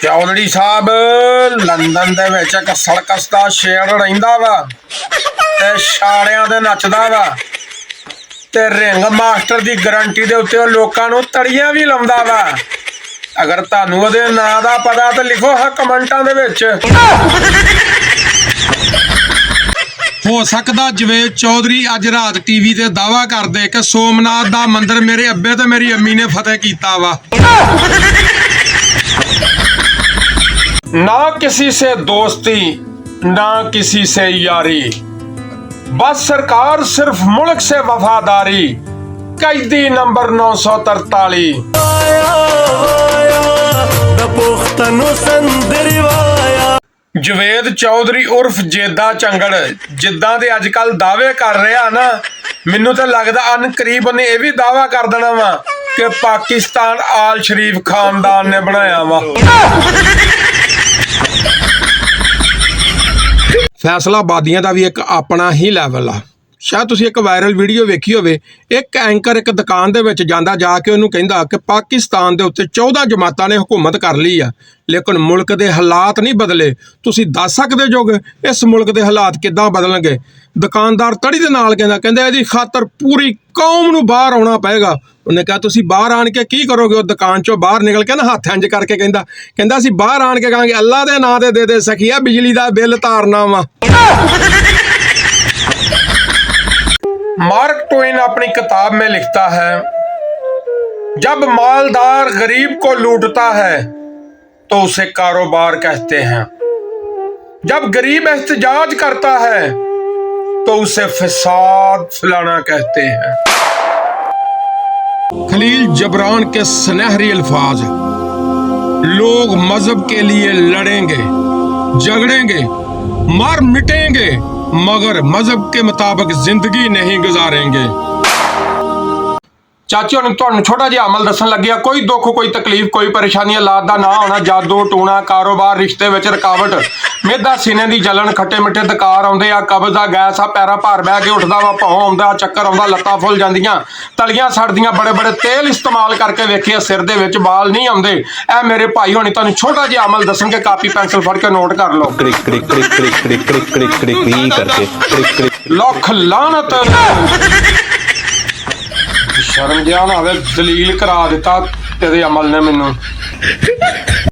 ਚੌਧਰੀ ਸਾਹਿਬ London ਦੇ ਵਿੱਚ ਇੱਕ ਸਰਕਸ ਦਾ ਸ਼ੇਰ ਰਹਿੰਦਾ ਵਾ ਤੇ ਛਾਲਿਆਂ ਦੇ ਨੱਚਦਾ ਵਾ ਤੇ ਰਿੰਗ ਮਾਸਟਰ ਦੀ ਗਾਰੰਟੀ ਦੇ ਉੱਤੇ ਉਹ ਲੋਕਾਂ ਨੂੰ ਤੜੀਆਂ ਵੀ ਲਾਉਂਦਾ ਵਾ। ਅਗਰ ਤੁਹਾਨੂੰ ਉਹਦੇ ਨਾਂ ਦਾ ਪਤਾ ਤਾਂ ਲਿਖੋ ਹਾਂ ਕਮੈਂਟਾਂ ਦੇ ਵਿੱਚ। ਹੋ ਸਕਦਾ ਜਵੇਦ ਚੌਧਰੀ ਅੱਜ ਰਾਤ ਟੀਵੀ ਤੇ ਦਾਅਵਾ ਕਰਦੇ ਕਿ ਸੋਮਨਾਥ ਦਾ ਮੰਦਿਰ ਮੇਰੇ ਅੱਬੇ ਤੇ ਮੇਰੀ ਅੰਮੀ ਨੇ ਫਤਿਹ ਕੀਤਾ ਵਾ। ना किसी से दोस्ती ना किसी से यारी, बस सरकार सिर्फ मुल्क से वफादारी। कैदी नंबर 943। ਜਵੇਦ ਚੌਧਰੀ ਉਰਫ ਜੇਦਾ ਚੰਗੜ ਜਿੱਦਾਂ ਦੇ ਅੱਜ ਕੱਲ ਦਾਅਵੇ ਕਰ ਰਿਹਾ ਨਾ, ਮੈਨੂੰ ਤਾਂ ਲੱਗਦਾ ਅਨਕਰੀਬ ਨੇ ਇਹ ਵੀ ਦਾਅਵਾ ਕਰ ਦੇਣਾ ਵਾ ਕਿ ਪਾਕਿਸਤਾਨ ਆਲ ਸ਼ਰੀਫ ਖਾਨਦਾਨ ਨੇ ਬਣਾਇਆ ਵਾ। ਫੈਸਲਾਬਾਦੀਆਂ ਦਾ ਵੀ ਇੱਕ ਆਪਣਾ ਹੀ ਲੈਵਲ ਆ। ਸ਼ਾਇਦ ਤੁਸੀਂ ਇੱਕ ਵਾਇਰਲ ਵੀਡੀਓ ਵੇਖੀ ਹੋਵੇ, ਇੱਕ ਐਂਕਰ ਇੱਕ ਦੁਕਾਨ ਦੇ ਵਿੱਚ ਜਾਂਦਾ, ਜਾ ਕੇ ਉਹਨੂੰ ਕਹਿੰਦਾ ਕਿ ਪਾਕਿਸਤਾਨ ਦੇ ਉੱਤੇ 14 ਜਮਾਤਾਂ ਨੇ ਹੁਕੂਮਤ ਕਰ ਲਈ ਆ, ਲੇਕਿਨ ਮੁਲਕ ਦੇ ਹਾਲਾਤ ਨਹੀਂ ਬਦਲੇ। ਤੁਸੀਂ ਦੱਸ ਸਕਦੇ ਜੋ ਇਸ ਮੁਲਕ ਦੇ ਹਾਲਾਤ ਕਿੱਦਾਂ ਬਦਲਣਗੇ? ਦੁਕਾਨਦਾਰ ਤੜੀ ਦੇ ਨਾਲ ਕਹਿੰਦਾ ਇਹਦੀ ਖਾਤਰ ਪੂਰੀ ਕੌਮ ਨੂੰ ਬਾਹਰ ਆਉਣਾ ਪਏਗਾ। ਉਹਨੇ ਕਿਹਾ ਤੁਸੀਂ ਬਾਹਰ ਆਣ ਕੇ ਕੀ ਕਰੋਗੇ? ਉਹ ਦੁਕਾਨ ਚੋਂ ਬਾਹਰ ਨਿਕਲ ਕੇ ਨਾ ਹੱਥ ਇੰਜ ਕਰਕੇ ਕਹਿੰਦਾ ਅਸੀਂ ਬਾਹਰ ਆਣ ਕੇ ਕਹਾਂਗੇ ਅੱਲਾ ਦੇ ਨਾਂ ਦੇ ਦੇ ਸਖੀਆ ਬਿਜਲੀ ਦਾ ਬਿੱਲ ਤਾਰਨਾ ਵਾ। मार्क ट्वेन अपनी किताब में लिखता है, जब मालदार गरीब को लूटता है तो उसे कारोबार कहते हैं, जब गरीब एहतजाज करता है तो उसे फसाद फैलाना कहते हैं। खलील जबरान के सुनहरी अल्फाज, लोग मजहब के लिए लड़ेंगे झगड़ेंगे मर मिटेंगे मगर मजहब के मुताबिक जिंदगी नहीं गुजारेंगे। ਚਾਚੀ ਹੁਣ ਤੁਹਾਨੂੰ ਛੋਟਾ ਜਿਹਾ ਅਮਲ ਦੱਸਣ ਲੱਗਿਆ। ਕੋਈ ਦੁੱਖ ਕੋਈ ਤਕਲੀਫ ਕੋਈ ਪਰੇਸ਼ਾਨੀ ਔਲਾਦ ਦਾ ਨਾ ਹੋਣਾ, ਜਾਦੂ ਟੂਣਾ ਕਾਰੋਬਾਰ ਰਿਸ਼ਤੇ ਵਿੱਚ ਰੁਕਾਵਟ, ਮਿਹਦਾ ਸੀਨੇ ਦੀ ਜਲਣ, ਖੱਟੇ ਮਿੱਠੇ ਦਕਾਰ ਆਉਂਦੇ ਆ, ਕਬਜ਼ ਦਾ ਗੈਸ ਆ, ਪੈਰਾਂ ਭਾਰ ਬਹਿ ਕੇ ਉੱਠਦਾ ਵਾ, ਭੌਂ ਆਉਂਦਾ, ਚੱਕਰ ਆਉਂਦਾ, ਲੱਤਾਂ ਫੁੱਲ ਜਾਂਦੀਆਂ, ਤਲੀਆਂ ਸੜਦੀਆਂ, ਬੜੇ ਬੜੇ ਤੇਲ ਇਸਤੇਮਾਲ ਕਰਕੇ ਵੇਖਿਆ ਸਿਰ ਦੇ ਵਿੱਚ ਬਾਲ ਨਹੀਂ ਆਉਂਦੇ। ਇਹ ਮੇਰੇ ਭਾਈ ਹੋਣੀ ਤੁਹਾਨੂੰ ਛੋਟਾ ਜਿਹਾ ਅਮਲ ਦੱਸਣਗੇ, ਕਾਪੀ ਪੈਨਸਲ ਫੜ ਕੇ ਨੋਟ ਕਰ ਲਓ। ਲੱਖ ਲਾਹਨਤ, ਸ਼ਰਮ ਜਿਹਾ ਨਾ ਆਵੇ, ਦਲੀਲ ਕਰਾ ਦਿੱਤਾ ਤੇਰੇ ਅਮਲ ਨੇ ਮੈਨੂੰ।